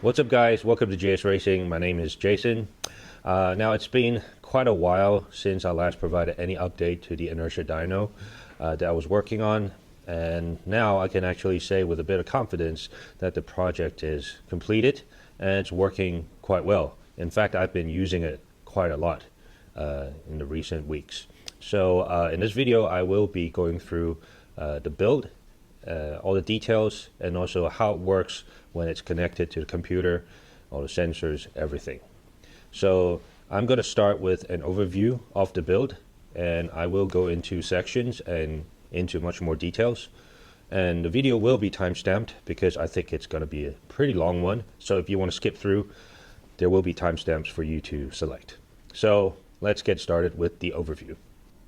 What's up guys, welcome to JS Racing. My name is Jason. Now it's been quite a while since I last provided any update to the Inertia Dyno that I was working on, and now I can actually say with a bit of confidence that the project is completed and it's working quite well. In fact, I've been using it quite a lot in the recent weeks. So in this video I will be going through the build, all the details, and also how it works when it's connected to the computer, all the sensors, everything. So I'm going to start with an overview of the build, and I will go into sections and into much more details. And the video will be timestamped because I think it's going to be a pretty long one. So if you want to skip through, there will be timestamps for you to select. So let's get started with the overview.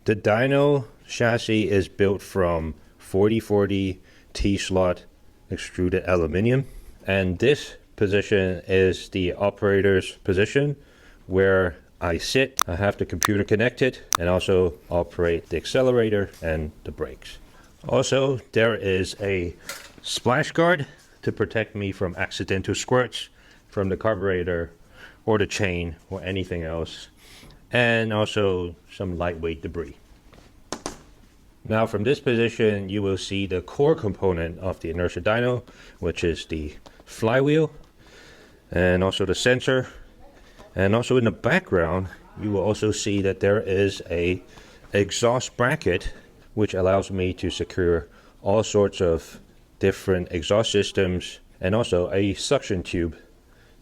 The dyno chassis is built from 4040 T-slot extruded aluminum, and this position is the operator's position where I sit. I have the computer connected and also operate the accelerator and the brakes. Also, there is a splash guard to protect me from accidental squirts from the carburetor or the chain or anything else, and also some lightweight debris. Now from this position you will see the core component of the Inertia Dyno, which is the flywheel and also the sensor. And also in the background you will also see that there is a exhaust bracket which allows me to secure all sorts of different exhaust systems, and also a suction tube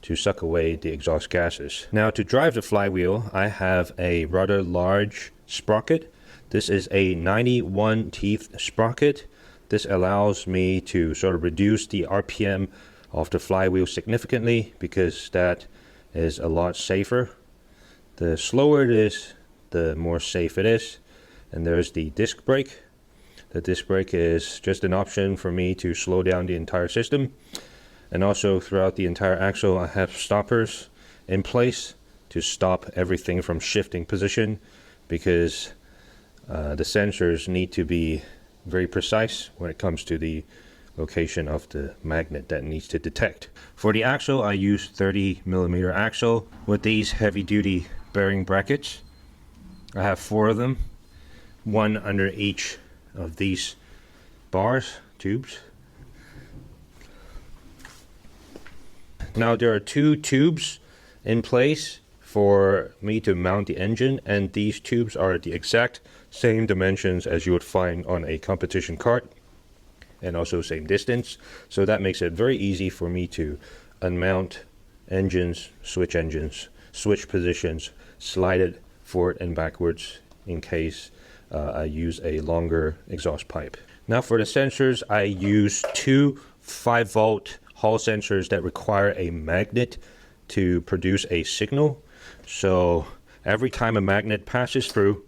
to suck away the exhaust gases. Now to drive the flywheel I have a rather large sprocket. This is a 91 teeth sprocket. This allows me to sort of reduce the RPM of the flywheel significantly because that is a lot safer. The slower it is, the more safe it is. And there's the disc brake. The disc brake is just an option for me to slow down the entire system. And also throughout the entire axle I have stoppers in place to stop everything from shifting position, because the sensors need to be very precise when it comes to the location of the magnet that needs to detect. For the axle I use 30mm axle with these heavy duty bearing brackets. I have 4 of them, one under each of these bars, tubes. Now there are 2 tubes in place for me to mount the engine, and these tubes are the exact same dimensions as you would find on a competition kart, and also same distance. So that makes it very easy for me to unmount engines, switch positions, slide it forward and backwards in case I use a longer exhaust pipe. Now for the sensors I use 2 5-volt hall sensors that require a magnet to produce a signal. So every time a magnet passes through,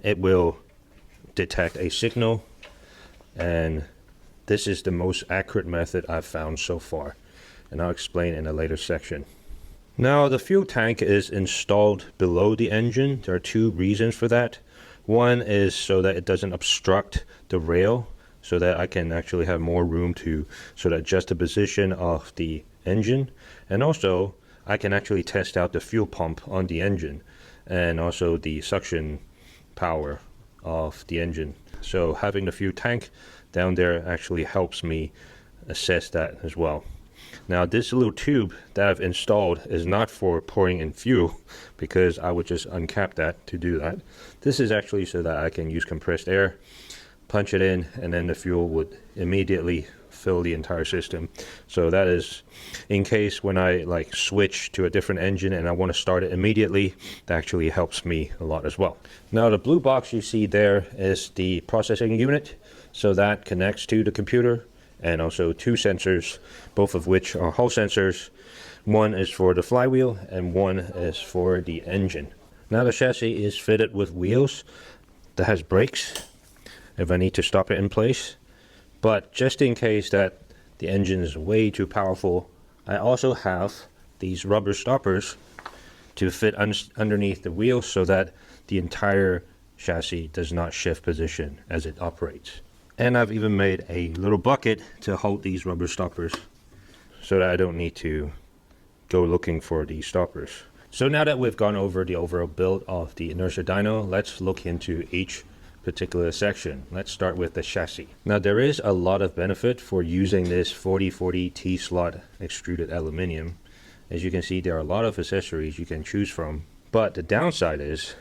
it will detect a signal, and this is the most accurate method I've found so far, and I'll explain in a later section. Now the fuel tank is installed below the engine. There are 2 reasons for that. One is so that it doesn't obstruct the rail, so that I can actually have more room to sort of adjust the position of the engine, and also I can actually test out the fuel pump on the engine and also the suction power of the engine. So having the fuel tank down there actually helps me assess that as well. Now this little tube that I've installed is not for pouring in fuel, because I would just uncap that to do that. This is actually so that I can use compressed air, punch it in, and then the fuel would immediately fill the entire system. So that is in case when I like switch to a different engine and I want to start it immediately, that actually helps me a lot as well. Now the blue box you see there is the processing unit, so that connects to the computer, and also 2 sensors, both of which are hall sensors. One is for the flywheel and one is for the engine. Now the chassis is fitted with wheels that has brakes if I need to stop it in place. But just in case that the engine is way too powerful, I also have these rubber stoppers to fit underneath the wheels so that the entire chassis does not shift position as it operates. And I've even made a little bucket to hold these rubber stoppers so that I don't need to go looking for the stoppers. So now that we've gone over the overall build of the Inertia Dyno, let's look into each particular section. Let's start with the chassis. Now there is a lot of benefit for using this 4040 T-slot extruded aluminum. As you can see, there are a lot of accessories you can choose from, but the downside is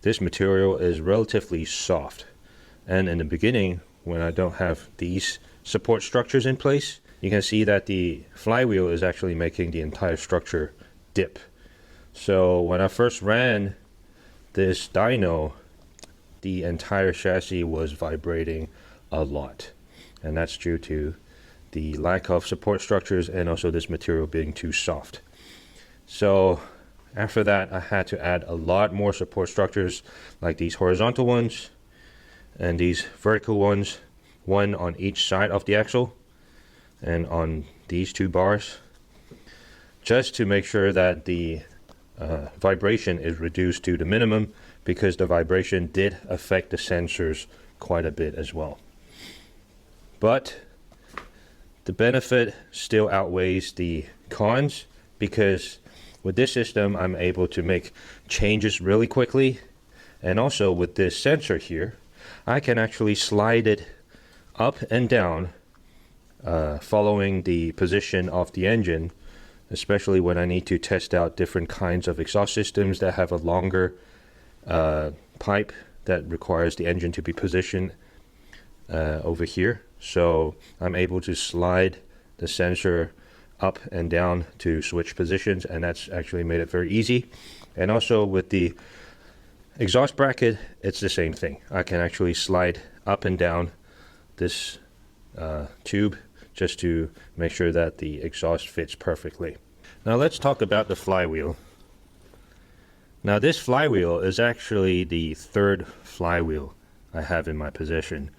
this material is relatively soft, and in the beginning, when I don't have these support structures in place, you can see that the flywheel is actually making the entire structure dip. So when I first ran this dyno, the entire chassis was vibrating a lot, and that's due to the lack of support structures and also this material being too soft. So after that, I had to add a lot more support structures, like these horizontal ones and these vertical ones, one on each side of the axle and on these two bars, just to make sure that the vibration is reduced to the minimum, because the vibration did affect the sensors quite a bit as well. But the benefit still outweighs the cons, because with this system I'm able to make changes really quickly, and also with this sensor here I can actually slide it up and down following the position of the engine, especially when I need to test out different kinds of exhaust systems that have a longer pipe that requires the engine to be positioned over here. So I'm able to slide the sensor up and down to switch positions, and that's actually made it very easy. And also with the exhaust bracket, it's the same thing. I can actually slide up and down this tube just to make sure that the exhaust fits perfectly. Now let's talk about the flywheel. Now this flywheel is actually the third flywheel I have in my possession.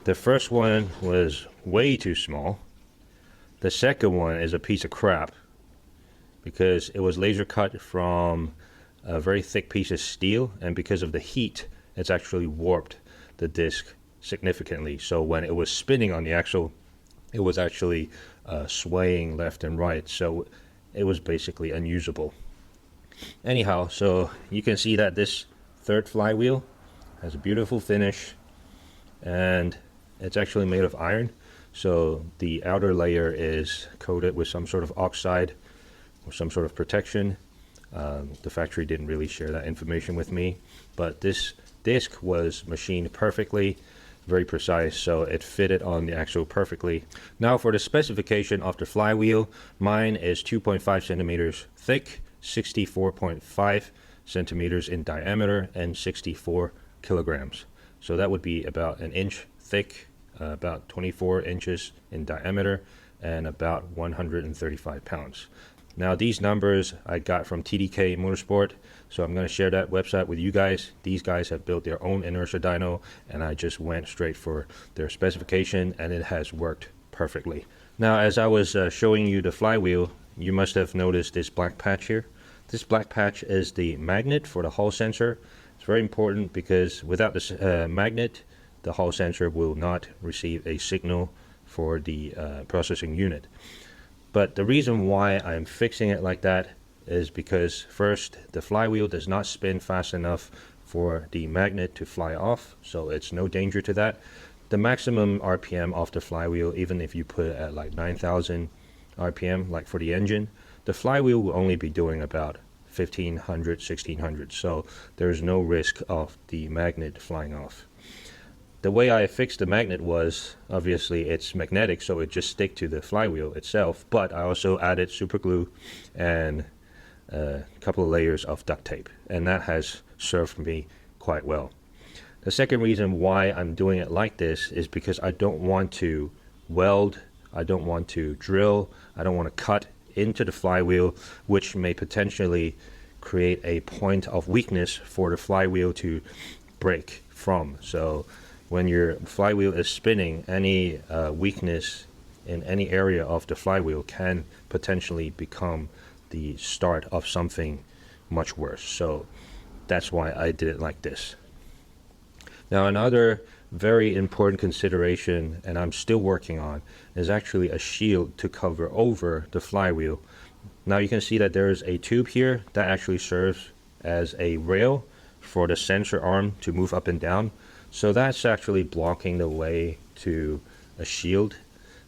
The first one was way too small. The second one is a piece of crap because it was laser cut from a very thick piece of steel, and because of the heat it's actually warped the disc significantly. So when it was spinning on the axle, it was actually swaying left and right, so it was basically unusable. Anyhow, so you can see that this third flywheel has a beautiful finish, and it's actually made of iron. So the outer layer is coated with some sort of oxide or some sort of protection. The factory didn't really share that information with me, but this disc was machined perfectly, very precise, so it fitted on the axle perfectly. Now for the specification of the flywheel, mine is 2.5 centimeters thick, 64.5 centimeters in diameter, and 64 kilograms. So that would be about an inch thick, about 24 inches in diameter, and about 135 pounds. Now these numbers I got from TDK Motorsport, so I'm going to share that website with you guys. These guys have built their own Inertia Dyno, and I just went straight for their specification, and it has worked perfectly. Now as I was showing you the flywheel, you must have noticed this black patch here. This black patch is the magnet for the Hall sensor. It's very important because without this magnet, the Hall sensor will not receive a signal for the processing unit. But the reason why I'm fixing it like that is because first, the flywheel does not spin fast enough for the magnet to fly off, so it's no danger to that. The maximum RPM of the flywheel, even if you put it at like 9,000 RPM, like for the engine, the flywheel will only be doing about 1,500, 1,600, so there's no risk of the magnet flying off. The way I fixed the magnet was, obviously it's magnetic, so it just stick to the flywheel itself, but I also added super glue and a couple of layers of duct tape, and that has served me quite well. The second reason why I'm doing it like this is because I don't want to weld, I don't want to drill, I don't want to cut into the flywheel, which may potentially create a point of weakness for the flywheel to break from. So when your flywheel is spinning, any weakness in any area of the flywheel can potentially become the start of something much worse. So that's why I did it like this. Now another very important consideration, and I'm still working on, is actually a shield to cover over the flywheel Now you can see that there's a tube here that actually serves as a rail for the sensor arm to move up and down. So that's actually blocking the way to a shield.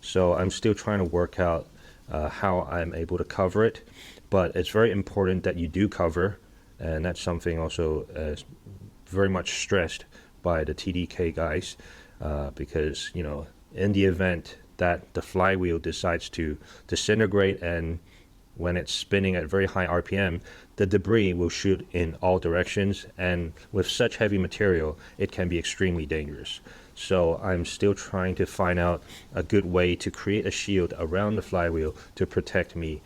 So I'm still trying to work out how I'm able to cover it, but it's very important that you do cover, and that's something also very much stressed by the TDK guys, because, you know, in the event that the flywheel decides to disintegrate, and when it's spinning at very high RPM, the debris will shoot in all directions, and with such heavy material, it can be extremely dangerous. So I'm still trying to find out a good way to create a shield around the flywheel to protect me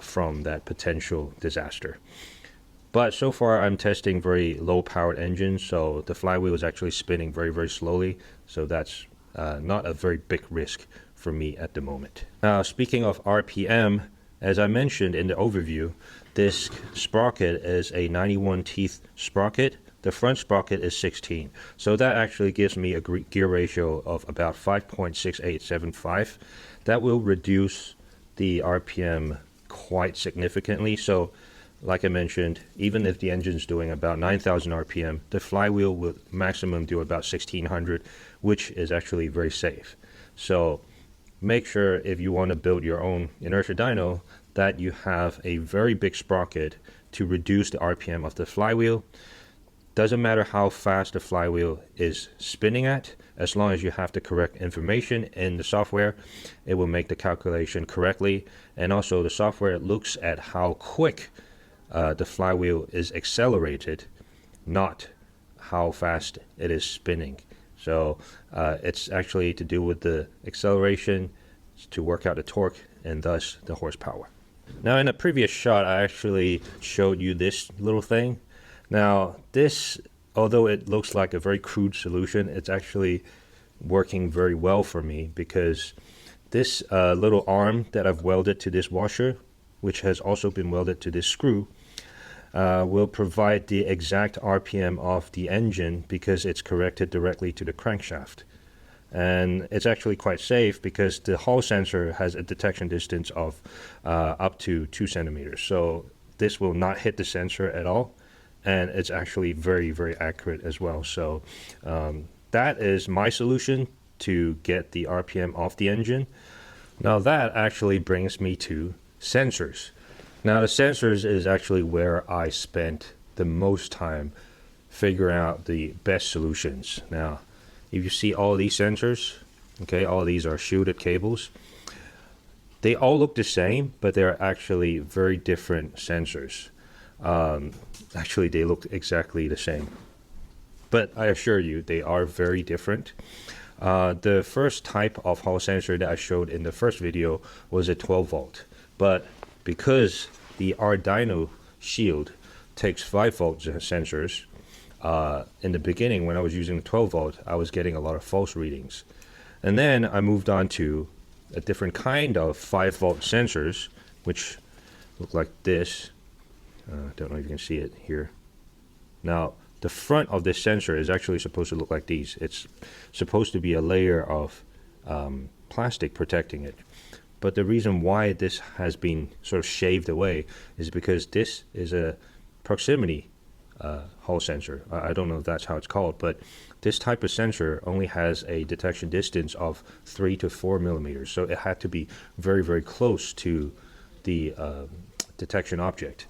from that potential disaster. But so far I'm testing very low powered engines, so the flywheel is actually spinning very, very slowly. So that's not a very big risk for me at the moment. Now, speaking of RPM, as I mentioned in the overview, this sprocket is a 91 teeth sprocket. The front sprocket is 16. So that actually gives me a gear ratio of about 5.6875. That will reduce the RPM quite significantly. So like I mentioned, even if the engine's doing about 9,000 RPM, the flywheel will maximum do about 1,600, which is actually very safe. So make sure, if you want to build your own Inertia Dyno, that you have a very big sprocket to reduce the RPM of the flywheel. Doesn't matter how fast the flywheel is spinning at, as long as you have the correct information in the software, it will make the calculation correctly. And also the software looks at how quick the flywheel is accelerated, not how fast it is spinning. So it's actually to do with the acceleration to work out the torque and thus the horsepower. Now, in a previous shot, I actually showed you this little thing. Now, this, although it looks like a very crude solution, it's actually working very well for me, because this little arm that I've welded to this washer, which has also been welded to this screw, will provide the exact RPM of the engine, because it's connected directly to the crankshaft. And it's actually quite safe, because the Hall sensor has a detection distance of up to 2 centimeters. So this will not hit the sensor at all, and it's actually very, very accurate as well. So that is my solution to get the RPM off the engine. Now that actually brings me to sensors. Now the sensors is actually where I spent the most time figuring out the best solutions. Now, if you see all these sensors, okay, all these are shielded cables. They all look the same, but they're actually very different sensors. Actually, they look exactly the same, but I assure you, they are very different. The first type of Hall sensor that I showed in the first video was a 12 volt, but because the Ardyno shield takes 5 volt sensors, in the beginning when I was using 12 volt, I was getting a lot of false readings. And then I moved on to a different kind of 5 volt sensors, which look like this. Don't know if you can see it here. Now, the front of this sensor is actually supposed to look like these. It's supposed to be a layer of plastic protecting it. But the reason why this has been sort of shaved away is because this is a proximity Hall sensor. I don't know if that's how it's called, but this type of sensor only has a detection distance of 3 to 4 millimeters. So it had to be very, very close to the detection object.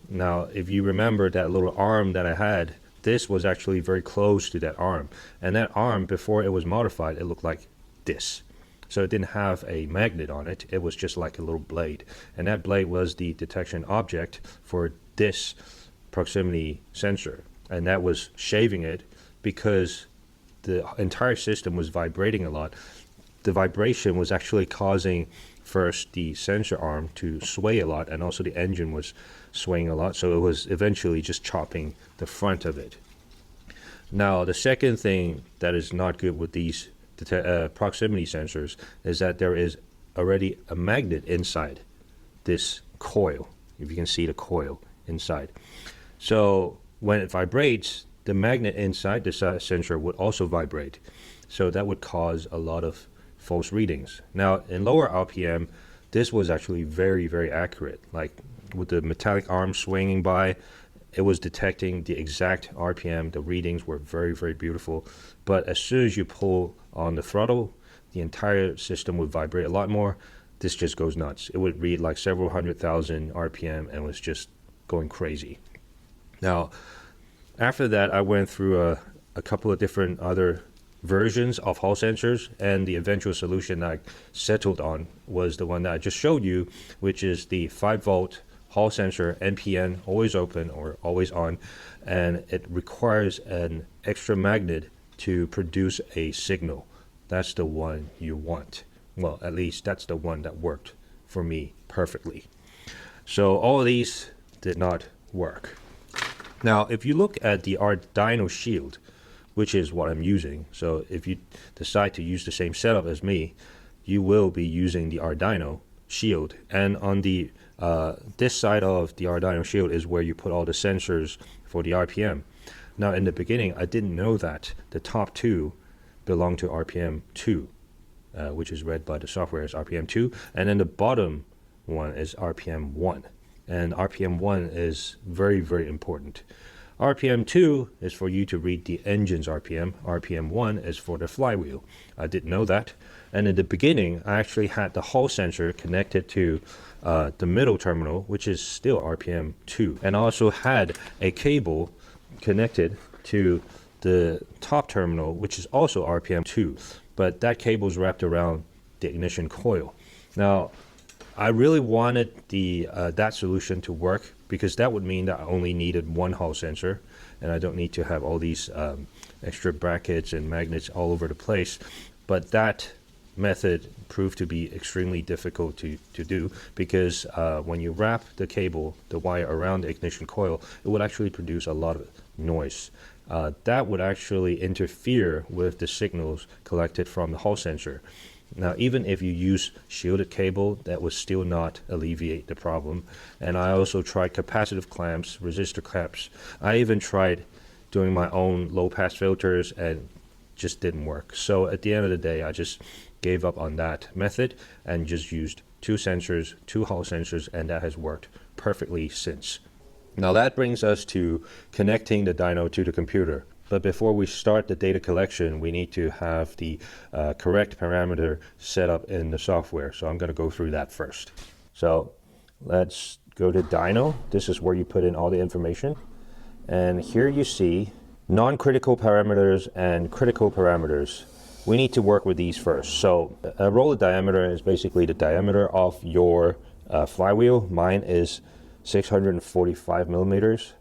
Now, if you remember that little arm that I had, this was actually very close to that arm. And that arm, before it was modified, it looked like this. So it didn't have a magnet on it. It was just like a little blade. And that blade was the detection object for this proximity sensor. And that was shaving it because the entire system was vibrating a lot. The vibration was actually causing first the sensor arm to sway a lot, and also the engine was swaying a lot, so it was eventually just chopping the front of it. Now, the second thing that is not good with these proximity sensors is that there is already a magnet inside this coil, if you can see the coil inside. So when it vibrates, the magnet inside the sensor would also vibrate, so that would cause a lot of false readings. Now, in lower RPM, this was actually very, very accurate. Like with the metallic arm swinging by, it was detecting the exact RPM. The readings were very, very beautiful. But as soon as you pull on the throttle, the entire system would vibrate a lot more. This just goes nuts. It would read like several 100,000 RPM and was just going crazy. Now, after that, I went through a couple of different other versions of Hall sensors, and the eventual solution I settled on was the one that I just showed you, which is the 5-volt Hall sensor, NPN, always open or always on, and it requires an extra magnet to produce a signal. That's the one you want. Well, at least that's the one that worked for me perfectly. So all of these did not work. Now, if you look at the Ardyno shield, which is what I'm using, so if you decide to use the same setup as me, you will be using the Ardyno shield. And on the this side of the Ardyno shield is where you put all the sensors for the RPM. Now, in the beginning, I didn't know that the top two belong to RPM 2. Which is read by the software as RPM 2, and then the bottom one is RPM 1. And RPM 1 is very, very important. RPM 2 is for you to read the engine's RPM. RPM 1 is for the flywheel. I didn't know that. And in the beginning, I actually had the Hall sensor connected to the middle terminal, which is still RPM 2. And I also had a cable connected to the top terminal, which is also RPM 2. But that cable is wrapped around the ignition coil. Now, I really wanted the that solution to work, because that would mean that I only needed one Hall sensor, and I don't need to have all these extra brackets and magnets all over the place. But that method proved to be extremely difficult to do, because when you wrap the cable, the wire around the ignition coil, it would actually produce a lot of noise. That would actually interfere with the signals collected from the Hall sensor. Now, even if you use shielded cable, that would still not alleviate the problem. And I also tried capacitive clamps, resistor clamps. I even tried doing my own low-pass filters, and just didn't work. So at the end of the day, I just gave up on that method and just used two sensors, two Hall sensors, and that has worked perfectly since. Now that brings us to connecting the dyno to the computer. But before we start the data collection, we need to have the correct parameter set up in the software. So I'm going to go through that first. So let's go to Dyno. This is where you put in all the information. And here you see non-critical parameters and critical parameters. We need to work with these first. So a roller diameter is basically the diameter of your flywheel. Mine is 645 millimeters.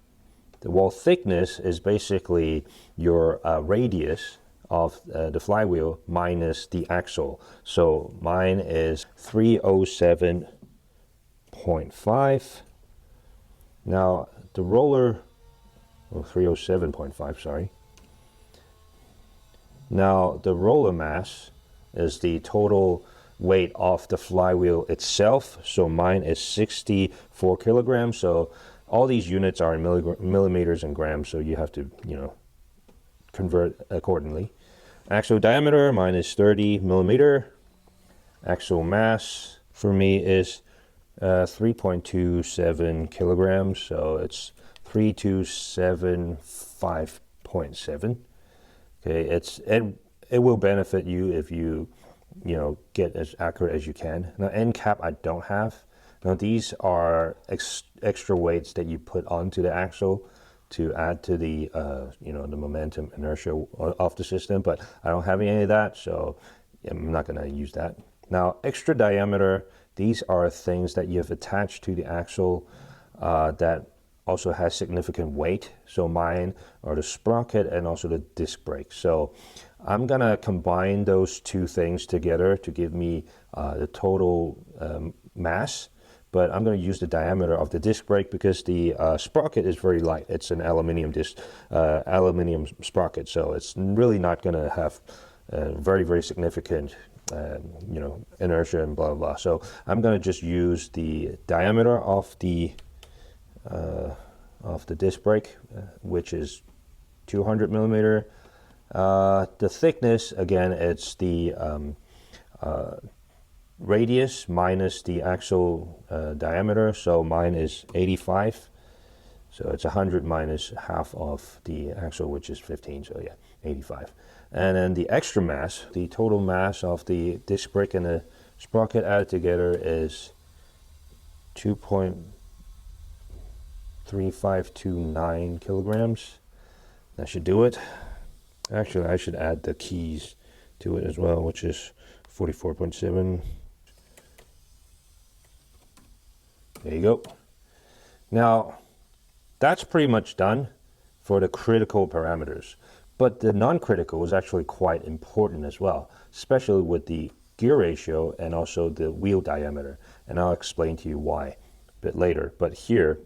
The wall thickness is basically your radius of the flywheel minus the axle. So mine is 307.5. Now the roller, 307.5, sorry. Now the roller mass is the total weight of the flywheel itself. So mine is 64 kilograms. So all these units are in millimeters and grams, so you have to, convert accordingly. Axle diameter, mine is 30 millimeter. Axle mass for me is 3.27 kilograms, so it's 3275.7. Okay, it will benefit you if you get as accurate as you can. Now end cap I don't have. Now these are extra weights that you put onto the axle to add to the the momentum inertia of the system, but I don't have any of that, so I'm not going to use that. Now extra diameter, these are things that you have attached to the axle that also has significant weight. So mine are the sprocket and also the disc brake. So I'm gonna combine those two things together to give me the total mass. But I'm going to use the diameter of the disc brake because the sprocket is very light. It's an aluminum aluminum sprocket, so it's really not going to have very, very significant inertia and blah, blah, blah. So I'm going to just use the diameter of the disc brake, which is 200 millimeter. The thickness, again, it's the radius minus the axle diameter. So mine is 85. So it's 100 minus half of the axle, which is 15. So yeah, 85. And then the extra mass, the total mass of the disc brake and the sprocket added together is 2.3529 kilograms. That should do it. Actually, I should add the keys to it as well, which is 44.7. There you go. Now, that's pretty much done for the critical parameters. But the non-critical is actually quite important as well, especially with the gear ratio and also the wheel diameter. And I'll explain to you why a bit later. But here,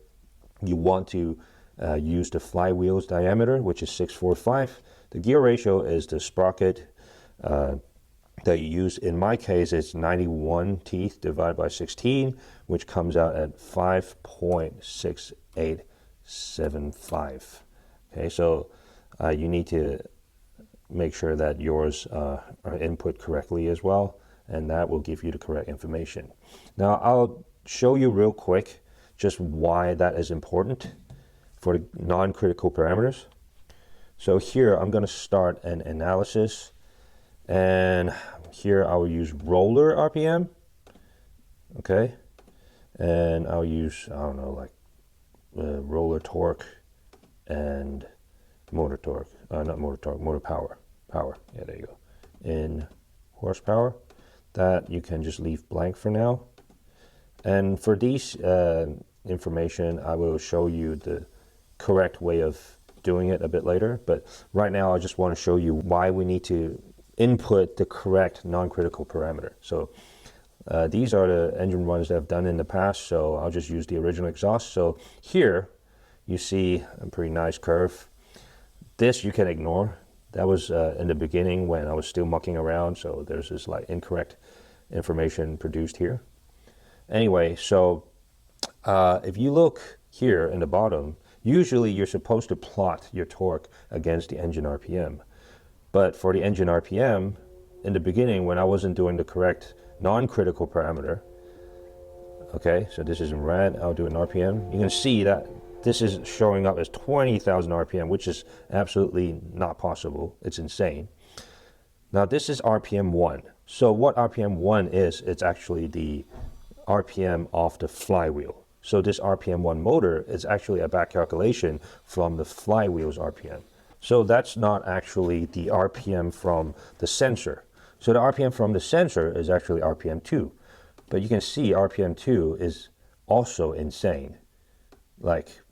you want to use the flywheel's diameter, which is 645. The gear ratio is the sprocket that you use. In my case, it's 91 teeth divided by 16, which comes out at 5.6875. Okay, so you need to make sure that yours are input correctly as well, and that will give you the correct information. Now, I'll show you real quick just why that is important for the non-critical parameters. So here, I'm going to start an analysis, and here I will use roller RPM, okay, and I'll use, I don't know, like roller torque and motor torque, not motor torque, motor power, yeah, there you go, in horsepower. That you can just leave blank for now. And for these information, I will show you the correct way of doing it a bit later, but right now I just want to show you why we need to input the correct non-critical parameter. So these are the engine runs that I've done in the past, so I'll just use the original exhaust. So here you see a pretty nice curve. This you can ignore. That was in the beginning when I was still mucking around, so there's this like incorrect information produced here. Anyway, so if you look here in the bottom, usually you're supposed to plot your torque against the engine RPM. But for the engine RPM, in the beginning when I wasn't doing the correct non-critical parameter, okay, so this is in red, I'll do an RPM. You can see that this is showing up as 20,000 RPM, which is absolutely not possible. It's insane. Now this is RPM 1. So what RPM 1 is, it's actually the RPM of the flywheel. So this RPM 1 motor is actually a back calculation from the flywheel's RPM. So that's not actually the RPM from the sensor. So the RPM from the sensor is actually RPM 2. But you can see RPM 2 is also insane. Like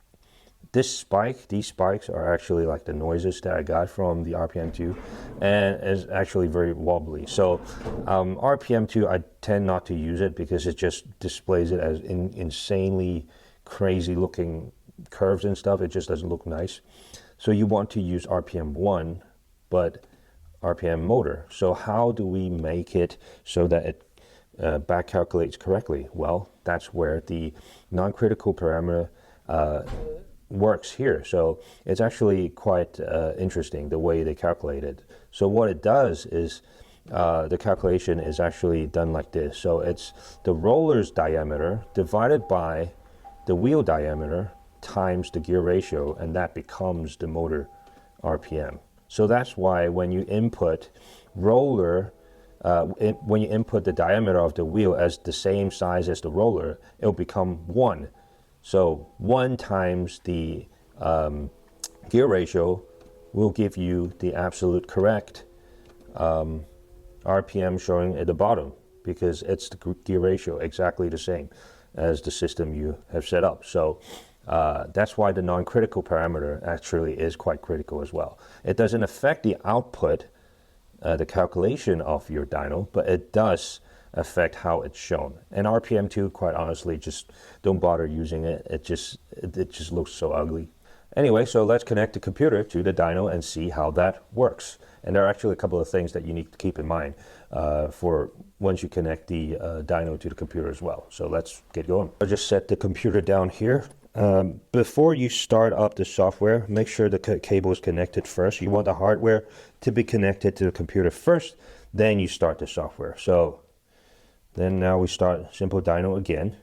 this spike, these spikes are actually like the noises that I got from the RPM 2, and is actually very wobbly. So RPM 2, I tend not to use it because it just displays it as insanely crazy looking curves and stuff. It just doesn't look nice. So you want to use RPM 1, but RPM motor. So how do we make it so that it back calculates correctly? Well, that's where the non-critical parameter works here. So it's actually quite interesting the way they calculate it. So what it does is the calculation is actually done like this. So it's the roller's diameter divided by the wheel diameter times the gear ratio, and that becomes the motor RPM. So that's why when you input roller, when you input the diameter of the wheel as the same size as the roller, it'll become 1. So 1 times the gear ratio will give you the absolute correct RPM showing at the bottom, because it's the gear ratio exactly the same as the system you have set up. So that's why the non-critical parameter actually is quite critical as well. It doesn't affect the output, the calculation of your dyno, but it does affect how it's shown. And RPM 2, quite honestly, just don't bother using it. It just looks so ugly. Anyway, so let's connect the computer to the dyno and see how that works. And there are actually a couple of things that you need to keep in mind for once you connect the dyno to the computer as well. So let's get going. I'll just set the computer down here. Before you start up the software, make sure the cable is connected first. You want the hardware to be connected to the computer first, then you start the software. So Then now we start SimpleDyno again.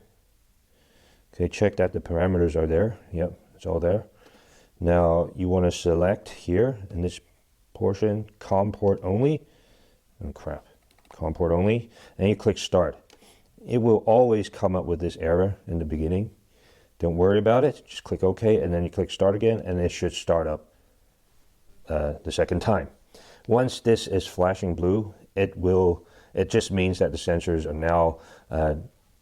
Okay, check that the parameters are there. Yep, it's all there. Now you want to select here in this portion, COM port only. Oh crap, COM port only. And you click start. It will always come up with this error in the beginning. Don't worry about it. Just click OK, and then you click start again, and it should start up the second time. Once this is flashing blue, it just means that the sensors are now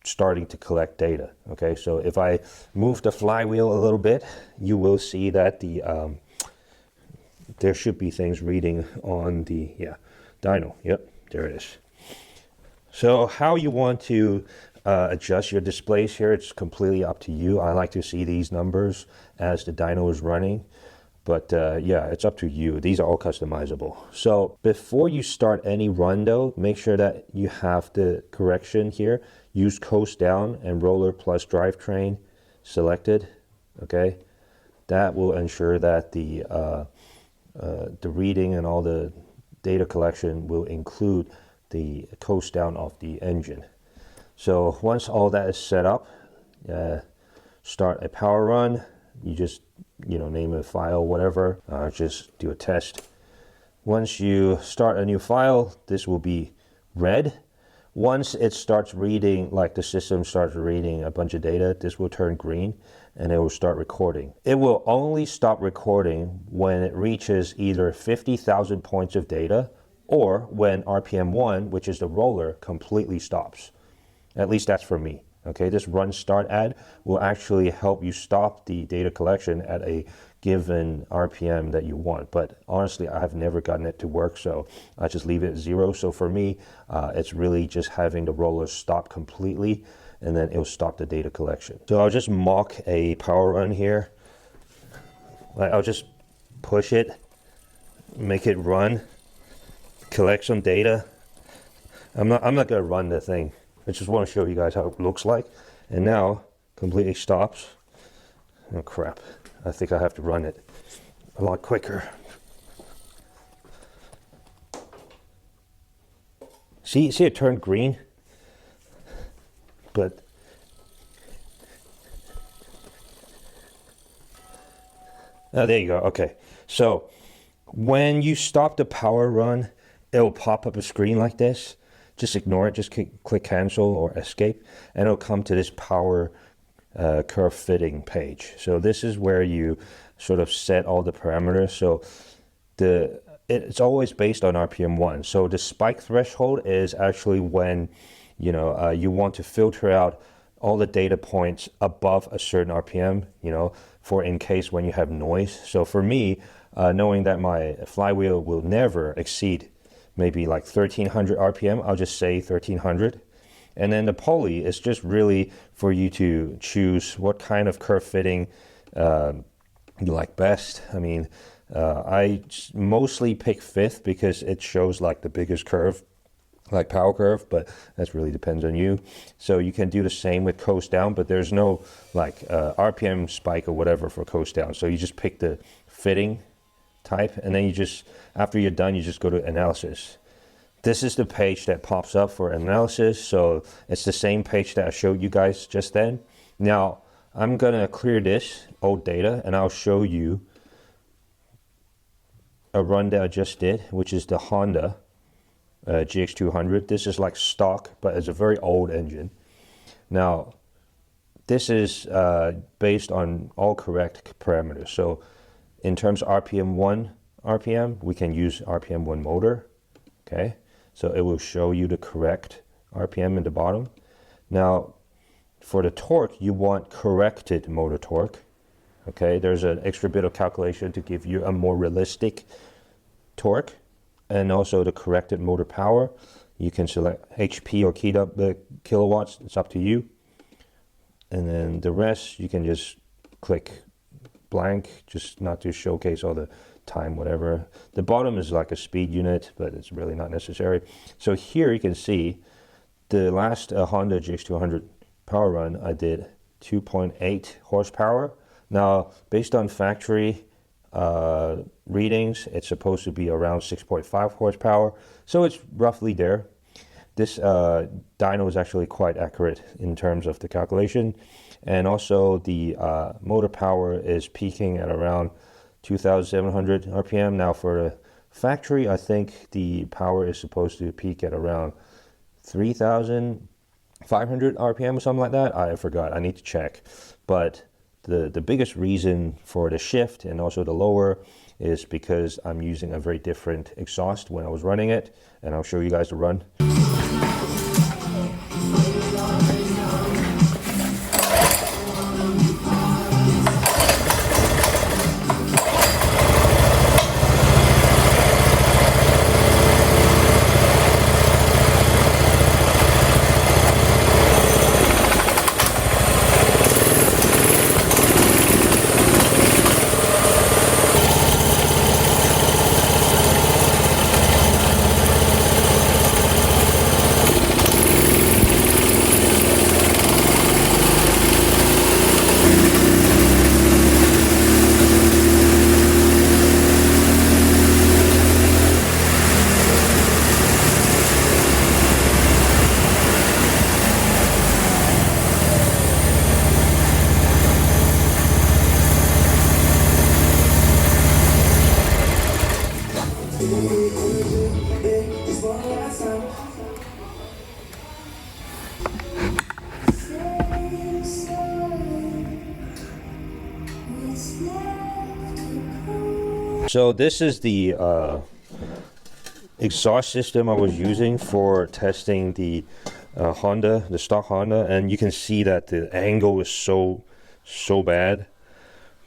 starting to collect data. Okay, so if I move the flywheel a little bit, you will see that there should be things reading on the dyno. Yep, there it is. So how you want to adjust your displays here, it's completely up to you. I like to see these numbers as the dyno is running, but yeah, it's up to you. These are all customizable. So before you start any run though, make sure that you have the correction here. Use coast down and roller plus drivetrain selected. Okay, that will ensure that the reading and all the data collection will include the coast down of the engine. So once all that is set up, start a power run. You just name a file, whatever, just do a test. Once you start a new file, this will be red. Once it starts reading, like the system starts reading a bunch of data, this will turn green and it will start recording. It will only stop recording when it reaches either 50,000 points of data or when RPM 1, which is the roller, completely stops. At least that's for me. Okay, this run start add will actually help you stop the data collection at a given RPM that you want. But honestly, I have never gotten it to work, so I just leave it at 0. So for me, it's really just having the roller stop completely, and then it'll stop the data collection. So I'll just mock a power run here. I'll just push it, make it run, collect some data. I'm not gonna run the thing. I just want to show you guys how it looks like. And now completely stops. Oh crap, I think I have to run it a lot quicker. See it turned green? But oh, there you go. Okay, so when you stop the power run, it'll pop up a screen like this. Just ignore it, just click cancel or escape, and it'll come to this power curve fitting page. So this is where you sort of set all the parameters. So it's always based on RPM 1. So the spike threshold is actually when you want to filter out all the data points above a certain RPM, for in case when you have noise. So for me, knowing that my flywheel will never exceed maybe like 1300 RPM, I'll just say 1300. And then the poly is just really for you to choose what kind of curve fitting you like best. I mean, I mostly pick 5th because it shows like the biggest curve, like power curve, but that really depends on you. So you can do the same with coast down, but there's no like RPM spike or whatever for coast down. So you just pick the fitting type, and then after you're done, you just go to analysis. This is the page that pops up for analysis. So it's the same page that I showed you guys just then. Now I'm gonna clear this old data and I'll show you a run that I just did, which is the Honda GX200. This is like stock, but it's a very old engine. Now this is based on all correct parameters. So in terms of RPM 1 RPM, we can use RPM 1 motor. Okay, so it will show you the correct RPM in the bottom. Now for the torque, you want corrected motor torque. Okay, there's an extra bit of calculation to give you a more realistic torque, and also the corrected motor power. You can select HP or kilowatts, it's up to you. And then the rest, you can just click blank, just not to showcase all the time, whatever. The bottom is like a speed unit, but it's really not necessary. So here you can see the last Honda GX200 power run, I did 2.8 horsepower. Now, based on factory readings, it's supposed to be around 6.5 horsepower. So it's roughly there. this dyno is actually quite accurate in terms of the calculation, and also the motor power is peaking at around 2,700 RPM. Now for the factory, I think the power is supposed to peak at around 3,500 RPM or something like that. I forgot, I need to check. But the biggest reason for the shift and also the lower is because I'm using a very different exhaust when I was running it, and I'll show you guys the run. So this is the exhaust system I was using for testing the Honda, the stock Honda, and you can see that the angle is so bad.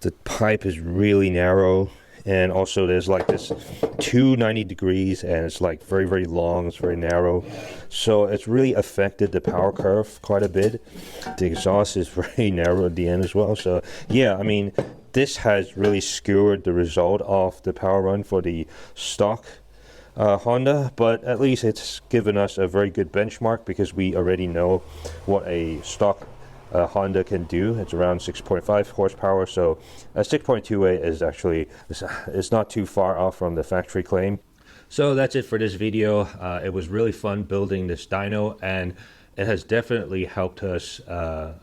The pipe is really narrow, and also there's like this 290 degrees, and it's like very long, it's very narrow, so it's really affected the power curve quite a bit. The exhaust is very narrow at the end as well, so yeah, I mean, this has really skewed the result of the power run for the stock Honda, but at least it's given us a very good benchmark because we already know what a stock Honda can do. It's around 6.5 horsepower, so a 6.28 is actually, it's not too far off from the factory claim. So that's it for this video. It was really fun building this dyno, and it has definitely helped us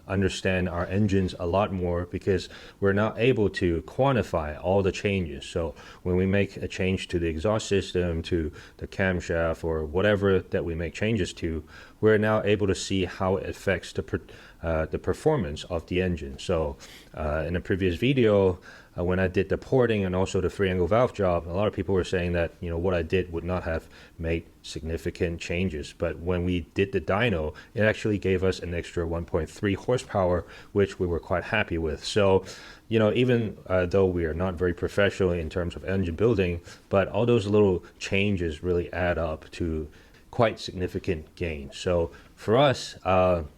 understand our engines a lot more because we're now able to quantify all the changes. So when we make a change to the exhaust system, to the camshaft, or whatever that we make changes to, we're now able to see how it affects the performance of the engine. So in a previous video, when I did the porting and also the three-angle valve job, a lot of people were saying that, you know, what I did would not have made significant changes. But when we did the dyno, it actually gave us an extra 1.3 horsepower, which we were quite happy with. So, you know, even though we are not very professional in terms of engine building, but all those little changes really add up to quite significant gain. So for us,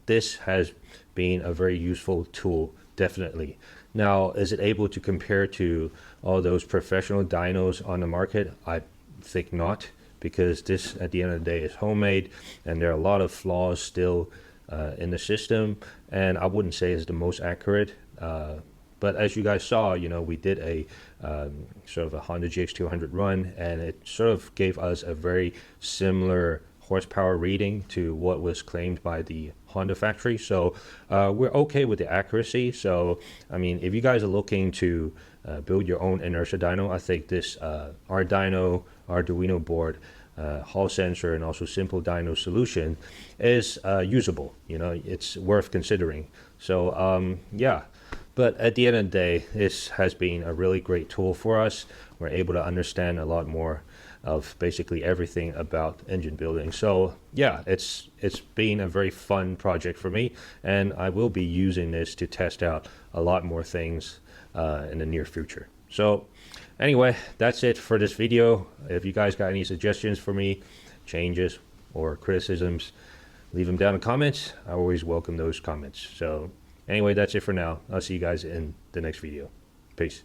this has been a very useful tool, definitely. Now, is it able to compare to all those professional dynos on the market? I think not, because this, at the end of the day, is homemade, and there are a lot of flaws still in the system, and I wouldn't say it's the most accurate. But as you guys saw, you know, we did a sort of a Honda GX200 run, and it sort of gave us a very similar horsepower reading to what was claimed by the Honda factory. So we're okay with the accuracy. So I mean, if you guys are looking to build your own inertia dyno, I think this Arduino board, Hall sensor, and also SimpleDyno solution is usable. You know, it's worth considering. So yeah. But at the end of the day, this has been a really great tool for us. We're able to understand a lot more of basically everything about engine building. So yeah, it's been a very fun project for me, and I will be using this to test out a lot more things in the near future. So anyway, that's it for this video. If you guys got any suggestions for me, changes or criticisms, leave them down in the comments. I always welcome those comments. So anyway, that's it for now. I'll see you guys in the next video. Peace.